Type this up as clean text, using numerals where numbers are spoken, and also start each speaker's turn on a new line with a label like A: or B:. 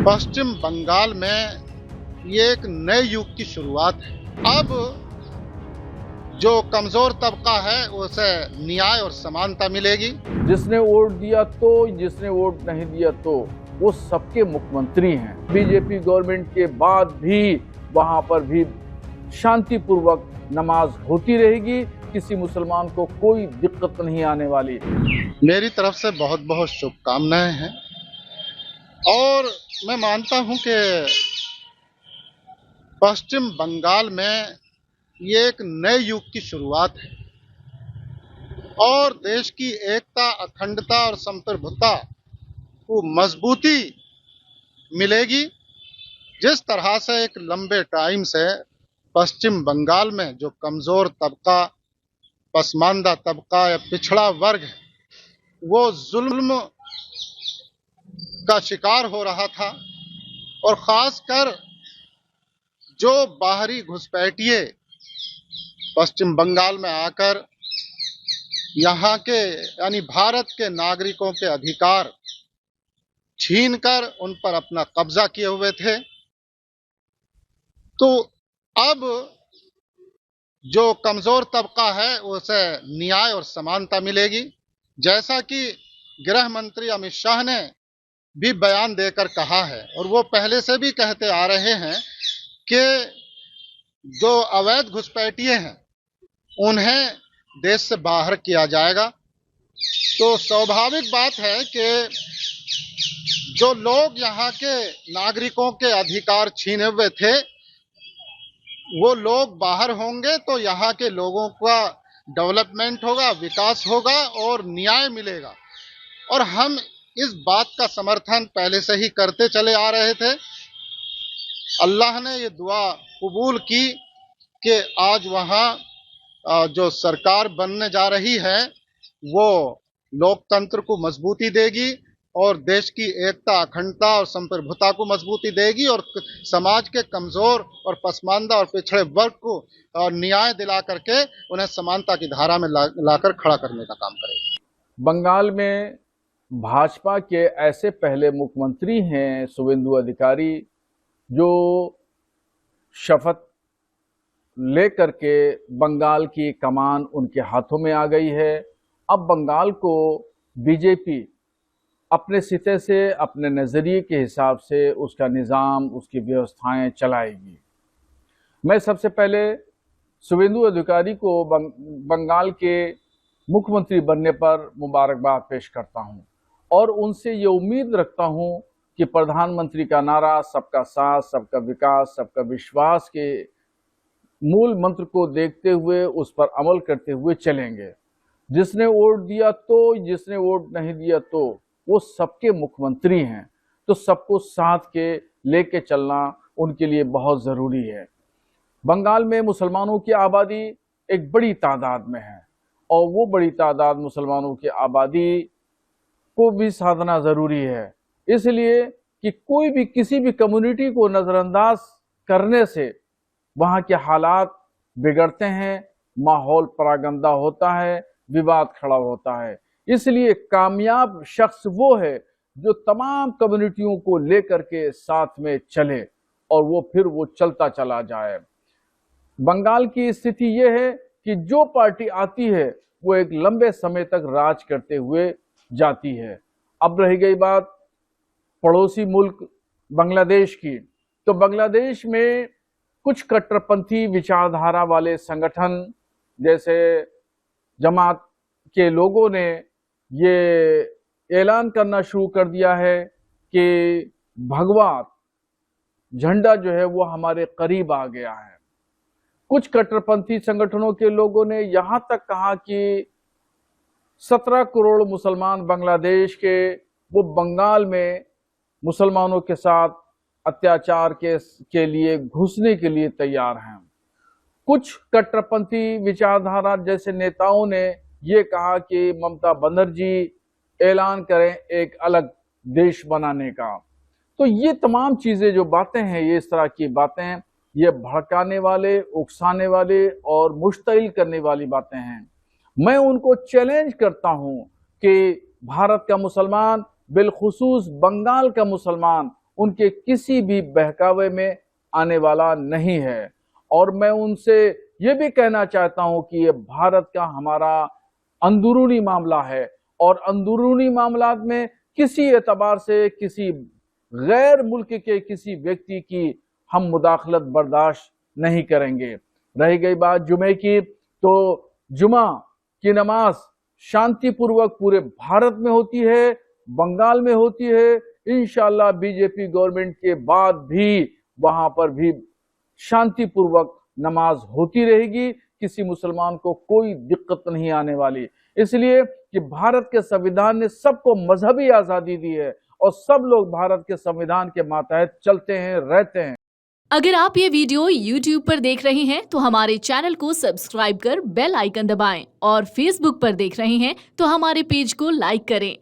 A: पश्चिम बंगाल में ये एक नए युग की शुरुआत है। अब जो कमजोर तबका है उसे न्याय और समानता मिलेगी।
B: जिसने वोट दिया तो, जिसने वोट नहीं दिया तो, वो सबके मुख्यमंत्री हैं। बीजेपी गवर्नमेंट के बाद भी वहां पर भी शांतिपूर्वक नमाज होती रहेगी। किसी मुसलमान को कोई दिक्कत नहीं आने वाली।
A: मेरी तरफ से बहुत बहुत शुभकामनाएं हैं और मैं मानता हूं कि पश्चिम बंगाल में ये एक नए युग की शुरुआत है और देश की एकता, अखंडता और संप्रभुता को मजबूती मिलेगी। जिस तरह से एक लंबे टाइम से पश्चिम बंगाल में जो कमजोर तबका, पसमानदा तबका या पिछड़ा वर्ग है, वो जुल्म का शिकार हो रहा था और खासकर जो बाहरी घुसपैठिए पश्चिम बंगाल में आकर यहाँ के यानी भारत के नागरिकों के अधिकार छीनकर उन पर अपना कब्जा किए हुए थे, तो अब जो कमजोर तबका है उसे न्याय और समानता मिलेगी। जैसा कि गृह मंत्री अमित शाह ने भी बयान देकर कहा है और वो पहले से भी कहते आ रहे हैं कि जो अवैध घुसपैठिए हैं उन्हें देश से बाहर किया जाएगा। तो स्वाभाविक बात है कि जो लोग यहाँ के नागरिकों के अधिकार छीने हुए थे वो लोग बाहर होंगे तो यहाँ के लोगों का डेवलपमेंट होगा, विकास होगा और न्याय मिलेगा। और हम इस बात का समर्थन पहले से ही करते चले आ रहे थे। अल्लाह ने ये दुआ कबूल की कि आज वहाँ जो सरकार बनने जा रही है वो लोकतंत्र को मजबूती देगी और देश की एकता, अखंडता और संप्रभुता को मजबूती देगी और समाज के कमजोर और पसमानदा और पिछड़े वर्ग को न्याय दिला करके उन्हें समानता की धारा में लाकर खड़ा करने का काम करेगी।
B: बंगाल में भाजपा के ऐसे पहले मुख्यमंत्री हैं शुवेंदु अधिकारी, जो शपथ लेकर के बंगाल की कमान उनके हाथों में आ गई है। अब बंगाल को बीजेपी अपने सिते से, अपने नज़रिए के हिसाब से उसका निज़ाम, उसकी व्यवस्थाएं चलाएगी। मैं सबसे पहले शुवेंदु अधिकारी को बंगाल के मुख्यमंत्री बनने पर मुबारकबाद पेश करता हूं और उनसे ये उम्मीद रखता हूं कि प्रधानमंत्री का नारा सबका साथ, सबका विकास, सबका विश्वास के मूल मंत्र को देखते हुए उस पर अमल करते हुए चलेंगे। जिसने वोट दिया तो, जिसने वोट नहीं दिया तो, वो सबके मुख्यमंत्री हैं, तो सबको साथ के लेके चलना उनके लिए बहुत ज़रूरी है। बंगाल में मुसलमानों की आबादी एक बड़ी तादाद में है और वो बड़ी तादाद मुसलमानों की आबादी को भी साधना ज़रूरी है, इसलिए कि कोई भी किसी भी कम्युनिटी को नज़रअंदाज करने से वहाँ के हालात बिगड़ते हैं, माहौल परागंदा होता है, विवाद खड़ा होता है। इसलिए कामयाब शख्स वो है जो तमाम कम्युनिटियों को लेकर के साथ में चले और वो फिर वो चलता चला जाए। बंगाल की स्थिति ये है कि जो पार्टी आती है वो एक लंबे समय तक राज करते हुए जाती है। अब रही गई बात पड़ोसी मुल्क बांग्लादेश की, तो बांग्लादेश में कुछ कट्टरपंथी विचारधारा वाले संगठन जैसे जमात के लोगों ने ये ऐलान करना शुरू कर दिया है कि भगवा झंडा जो है वो हमारे करीब आ गया है। कुछ कट्टरपंथी संगठनों के लोगों ने यहाँ तक कहा कि 17 करोड़ मुसलमान बांग्लादेश के वो बंगाल में मुसलमानों के साथ अत्याचार के लिए घुसने के लिए तैयार हैं। कुछ कट्टरपंथी विचारधारा जैसे नेताओं ने ये कहा कि ममता बनर्जी ऐलान करें एक अलग देश बनाने का। तो ये तमाम चीजें जो बातें हैं, ये इस तरह की बातें, ये भड़काने वाले, उकसाने वाले और मुश्तिल करने वाली बातें हैं। मैं उनको चैलेंज करता हूं कि भारत का मुसलमान, बिलखुसूस बंगाल का मुसलमान उनके किसी भी बहकावे में आने वाला नहीं है। और मैं उनसे ये भी कहना चाहता हूं कि ये भारत का हमारा अंदरूनी मामला है और अंदरूनी मामलात में किसी एतबार से किसी गैर मुल्क के किसी व्यक्ति की हम मुदाखलत बर्दाश्त नहीं करेंगे। रही गई बात जुमे की, तो जुमा की नमाज शांतिपूर्वक पूरे भारत में होती है, बंगाल में होती है। इंशाअल्लाह बीजेपी गवर्नमेंट के बाद भी वहां पर भी शांतिपूर्वक नमाज होती रहेगी, किसी मुसलमान को कोई दिक्कत नहीं आने वाली। इसलिए कि भारत के संविधान ने सबको मजहबी आजादी दी है और सब लोग भारत के संविधान के मातहत चलते हैं, रहते हैं।
C: अगर आप ये वीडियो YouTube पर देख रहे हैं तो हमारे चैनल को सब्सक्राइब कर बेल आइकन दबाएं और Facebook पर देख रहे हैं तो हमारे पेज को लाइक करें।